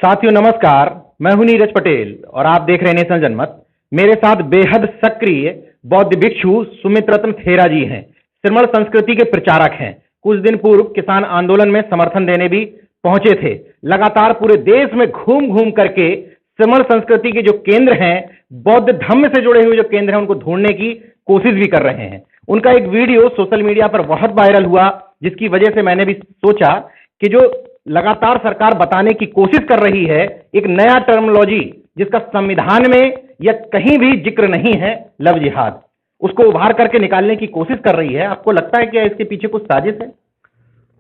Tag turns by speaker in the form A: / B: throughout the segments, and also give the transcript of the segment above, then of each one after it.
A: साथियों नमस्कार, मैं हूं नीरज पटेल और आप देख रहे हैं नेशन जनमत। मेरे साथ बेहद सक्रिय बौद्ध भिक्षु सुमित रत्न खेरा जी हैं। सिरमल संस्कृति के प्रचारक हैं। कुछ दिन पूर्व किसान आंदोलन में समर्थन देने भी पहुंचे थे। लगातार पूरे देश में घूम घूम करके सिरमल संस्कृति के जो केंद्र हैं, बौद्ध धर्म से जुड़े हुए जो केंद्र हैं, उनको ढूंढने की कोशिश भी कर रहे हैं। उनका एक वीडियो सोशल मीडिया पर बहुत वायरल हुआ, जिसकी वजह से मैंने भी सोचा कि जो लगातार सरकार बताने की कोशिश कर रही है एक नया टर्मिनोलॉजी जिसका संविधान में या कहीं भी जिक्र नहीं है, लव जिहाद, उसको उभार करके निकालने की कोशिश कर रही है। आपको लगता है कि इसके पीछे कुछ साजिश है?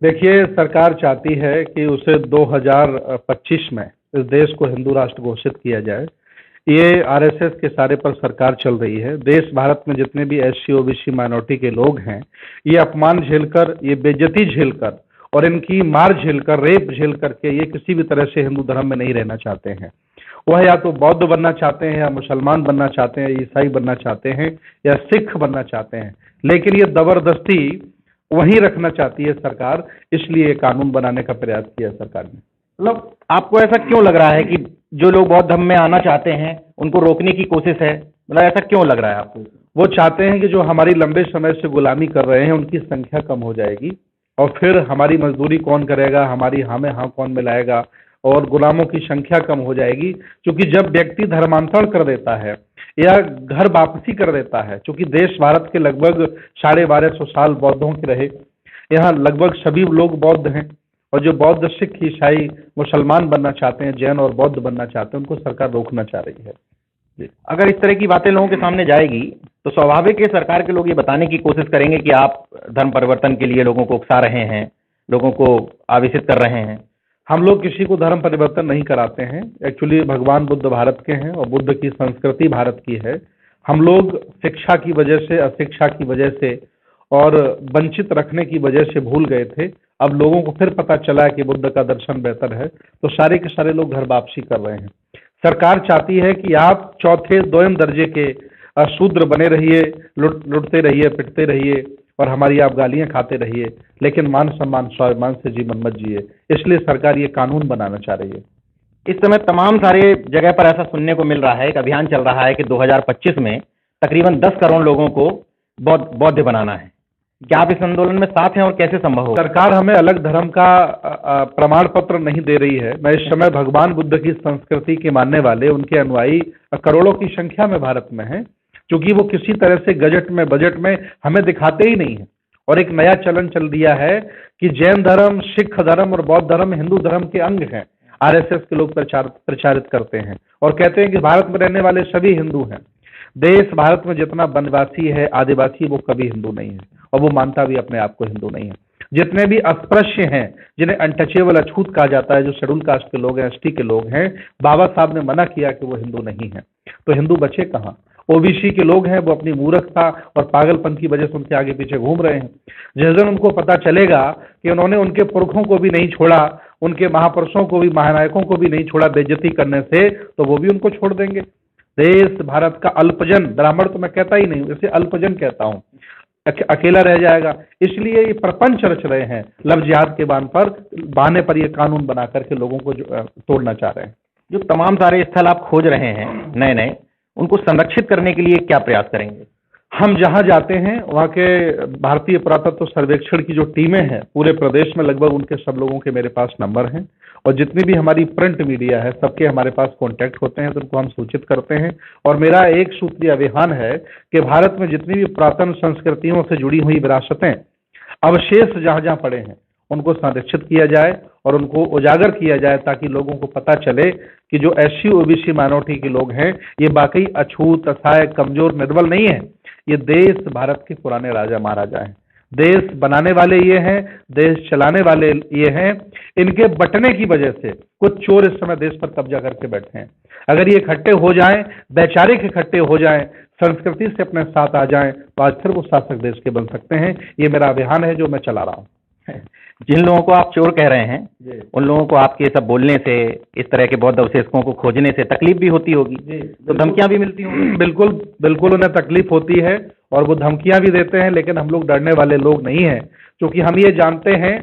B: देखिए, सरकार चाहती है कि उसे 2025 में इस देश को हिंदू राष्ट्र घोषित किया जाए। ये आरएसएस के सारे पर सरकार चल रही है। देश भारत में जितने भी एससी ओबीसी माइनॉरिटी के लोग हैं, ये अपमान झेलकर, ये बेइज्जती झेलकर और इनकी मार झेलकर, रेप झेल करके ये किसी भी तरह से हिंदू धर्म में नहीं रहना चाहते हैं। वह या तो बौद्ध बनना चाहते हैं, या मुसलमान बनना चाहते हैं, ईसाई बनना चाहते हैं, या सिख बनना चाहते हैं, लेकिन ये जबरदस्ती वहीं रखना चाहती है सरकार। इसलिए कानून बनाने का प्रयास किया सरकार ने।
A: मतलब आपको ऐसा क्यों लग रहा है कि जो लोग बौद्ध धर्म में आना चाहते हैं उनको रोकने की कोशिश है? मतलब ऐसा क्यों लग रहा है आपको?
B: वो चाहते हैं कि जो हमारी लंबे समय से गुलामी कर रहे हैं उनकी संख्या कम हो जाएगी, और फिर हमारी मजदूरी कौन करेगा, हमारी हाँ में हाँ कौन मिलाएगा, और गुलामों की संख्या कम हो जाएगी। क्योंकि जब व्यक्ति धर्मांतरण कर देता है या घर वापसी कर देता है, क्योंकि देश भारत के लगभग 1250 साल बौद्धों के रहे, यहाँ लगभग सभी लोग बौद्ध हैं, और जो बौद्ध, सिख, ईसाई, मुसलमान बनना चाहते हैं, जैन और बौद्ध बनना चाहते हैं, उनको सरकार रोकना चाह रही है।
A: अगर इस तरह की बातें लोगों के सामने जाएगी तो स्वाभाविक है सरकार के लोग ये बताने की कोशिश करेंगे कि आप धर्म परिवर्तन के लिए लोगों को उकसा रहे हैं, लोगों को आवेशित कर रहे हैं।
B: हम लोग किसी को धर्म परिवर्तन नहीं कराते हैं। एक्चुअली भगवान बुद्ध भारत के हैं और बुद्ध की संस्कृति भारत की है। हम लोग शिक्षा की वजह से, अशिक्षा की वजह से और वंचित रखने की वजह से भूल गए थे। अब लोगों को फिर पता चला कि बुद्ध का दर्शन बेहतर है, तो सारे के सारे लोग घर वापसी कर रहे हैं। सरकार चाहती है कि आप चौथे दोयम दर्जे के शूद्र बने रहिए, लुटते रहिए, पिटते रहिए, और हमारी आप गालियां खाते रहिए, लेकिन मान सम्मान स्वाभिमान से जीवन मत जिए। इसलिए सरकार ये कानून बनाना चाह रही है।
A: इस समय तमाम सारे जगह पर ऐसा सुनने को मिल रहा है, एक अभियान चल रहा है कि 2025 में तकरीबन 10 करोड़ लोगों को बौद्ध बनाना है। क्या आप इस आंदोलन में साथ हैं और कैसे संभव हो?
B: सरकार हमें अलग धर्म का प्रमाण पत्र नहीं दे रही है। मैं इस समय भगवान बुद्ध की संस्कृति के मानने वाले, उनके अनुयायी करोड़ों की संख्या में भारत में हैं, क्योंकि वो किसी तरह से बजट में हमें दिखाते ही नहीं है। और एक नया चलन चल दिया है कि जैन धर्म, सिख धर्म और बौद्ध धर्म हिंदू धर्म के अंग हैं। आरएसएस के लोग प्रचारित करते हैं और कहते हैं कि भारत में रहने वाले सभी हिंदू हैं। देश भारत में जितना वनवासी है, आदिवासी, वो कभी हिंदू नहीं है, और वो मानता भी अपने आप को हिंदू नहीं है। जितने भी अस्पृश्य हैं, जिन्हें अनटचेबल, अछूत कहा जाता है, जो शेड्यूल कास्ट के लोग हैं, एसटी के लोग हैं, बाबा साहब ने मना किया कि वो हिंदू नहीं है, तो हिंदू बचे कहाँ? ओबीसी के लोग हैं, वो अपनी मूर्खता और पागलपन की वजह से उनके आगे पीछे घूम रहे हैं। जिस दिन उनको पता चलेगा कि उन्होंने उनके पुरखों को भी नहीं छोड़ा, उनके महापुरुषों को भी, महानायकों को भी नहीं छोड़ा बेइज्जती करने से, तो वो भी उनको छोड़ देंगे। देश भारत का अल्पजन, ब्राह्मण तो मैं कहता ही नहीं, इसे अल्पजन कहता हूँ, अकेला रह जाएगा। इसलिए ये प्रपंच रच रहे हैं, लव जिहाद के बहाने पर ये कानून बना करके लोगों को तोड़ना चाह रहे हैं।
A: जो तमाम सारे स्थल आप खोज रहे हैं नए नए, उनको संरक्षित करने के लिए क्या प्रयास करेंगे?
B: हम जहां जाते हैं वहां के भारतीय पुरातत्व सर्वेक्षण की जो टीमें हैं पूरे प्रदेश में, लगभग उनके सब लोगों के मेरे पास नंबर हैं, और जितनी भी हमारी प्रिंट मीडिया है सबके हमारे पास कांटेक्ट होते हैं, तो उनको हम सूचित करते हैं। और मेरा एक सूत्रीय अभियान है कि भारत में जितनी भी पुरातन संस्कृतियों से जुड़ी हुई विरासतें, अवशेष जहां जहां पड़े हैं, उनको संरक्षित किया जाए और उनको उजागर किया जाए, ताकि लोगों को पता चले कि जो एससी ओबीसी माइनॉरिटी के लोग हैं, ये वाकई अछूत, असहाय, कमजोर, निर्बल नहीं है। ये देश भारत के पुराने राजा महाराजा हैं। देश बनाने वाले ये हैं, देश चलाने वाले ये हैं। इनके बंटने की वजह से कुछ चोर इस समय देश पर कब्जा करके बैठे हैं। अगर ये इकट्ठे हो जाएं, वैचारिक इकट्ठे हो जाएं, संस्कृति से अपने साथ आ जाएं, तो आज फिर वो शासक देश के बन सकते हैं। ये मेरा अभियान है जो मैं चला रहा हूँ।
A: जिन लोगों को आप चोर कह रहे हैं, उन लोगों को आपके सब बोलने से, इस तरह के बौद्ध अवशेषों को खोजने से तकलीफ भी होती होगी, तो धमकियां भी मिलती होंगी?
B: बिल्कुल बिल्कुल, उन्हें तकलीफ होती है और वो धमकियां भी देते हैं, लेकिन हम लोग डरने वाले लोग नहीं हैं, क्योंकि हम ये जानते हैं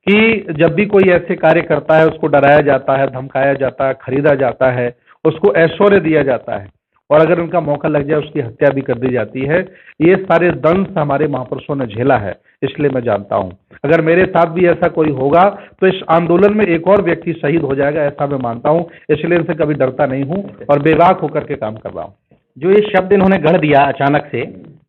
B: कि जब भी कोई ऐसे कार्य करता है उसको डराया जाता है, धमकाया जाता है, खरीदा जाता है, उसको ऐश्वर्य दिया जाता है और अगर उनका मौका लग जाए उसकी हत्या भी कर दी जाती है। ये सारे दंश हमारे महापुरुषों ने झेला है, इसलिए मैं जानता हूं अगर मेरे साथ भी ऐसा कोई होगा तो इस आंदोलन में एक और व्यक्ति शहीद हो जाएगा, ऐसा मैं मानता हूं। इसलिए इनसे कभी डरता नहीं हूं और बेबाक होकर के काम कर रहा हूं।
A: जो ये शब्द इन्होंने गढ़ दिया अचानक से,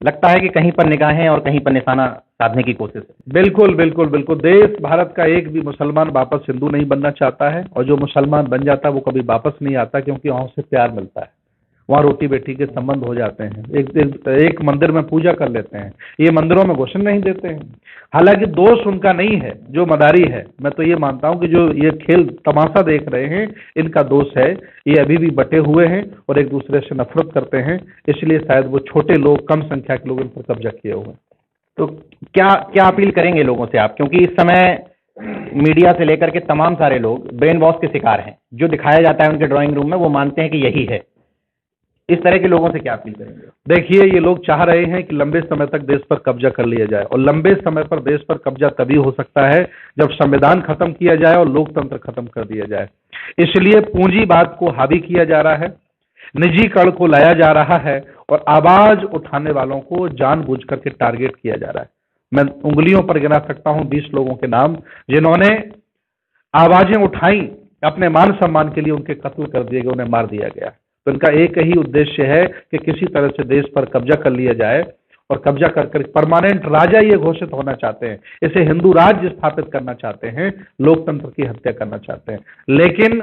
A: लगता है कि कहीं पर निगाहें और कहीं पर निशाना साधने की कोशिश है।
B: बिल्कुल बिल्कुल बिल्कुल। देश भारत का एक भी मुसलमान वापस हिंदू नहीं बनना चाहता है और जो मुसलमान बन जाता है वो कभी वापस नहीं आता, क्योंकि वहां से प्यार मिलता है, वहाँ रोटी बेटी के संबंध हो जाते हैं, एक मंदिर में पूजा कर लेते हैं, ये मंदिरों में घुसन नहीं देते हैं। हालांकि दोष उनका नहीं है जो मदारी है, मैं तो ये मानता हूं कि जो ये खेल तमाशा देख रहे हैं इनका दोष है। ये अभी भी बटे हुए हैं और एक दूसरे से नफरत करते हैं, इसलिए शायद वो छोटे लोग, कम संख्या के लोग इन पर कब्जा किए हुए हैं।
A: तो क्या क्या अपील करेंगे लोगों से आप, क्योंकि इस समय मीडिया से लेकर के तमाम सारे लोग ब्रेन वॉश के शिकार हैं, जो दिखाया जाता है उनके ड्राइंग रूम में वो मानते हैं कि यही है। इस तरह के लोगों से क्या अपील करेंगे?
B: देखिए, ये लोग चाह रहे हैं कि लंबे समय तक देश पर कब्जा कर लिया जाए और लंबे समय पर देश पर कब्जा तभी हो सकता है जब संविधान खत्म किया जाए और लोकतंत्र खत्म कर दिया जाए। इसलिए पूंजीवाद को हावी किया जा रहा है, निजीकरण को लाया जा रहा है और आवाज उठाने वालों को जानबूझ करके टारगेट किया जा रहा है। मैं उंगलियों पर गिना सकता हूं 20 लोगों के नाम जिन्होंने आवाजें उठाई, अपने मान सम्मान के लिए उनके कत्ल कर दिए गए, उन्हें मार दिया गया। तो इनका एक ही उद्देश्य है कि किसी तरह से देश पर कब्जा कर लिया जाए और कब्जा कर परमानेंट राजा ये घोषित होना चाहते हैं, इसे हिंदू राज्य स्थापित करना चाहते हैं, लोकतंत्र की हत्या करना चाहते हैं। लेकिन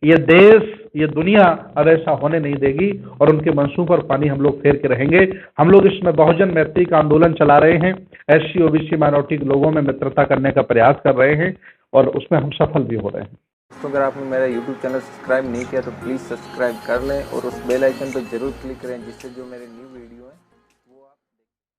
B: ये देश, ये दुनिया अब ऐसा होने नहीं देगी और उनके मंसूबों पर पानी हम लोग फेर के रहेंगे। हम लोग इसमें बहुजन मैत्री का आंदोलन चला रहे हैं, SC OBC माइनॉरिटी के लोगों में मित्रता करने का प्रयास कर रहे हैं और उसमें हम सफल भी हो रहे हैं।
C: तो अगर आपने मेरा YouTube चैनल सब्सक्राइब नहीं किया तो प्लीज़ सब्सक्राइब कर लें और उस बेल आइकन पर जरूर क्लिक करें, जिससे जो मेरे न्यू वीडियो है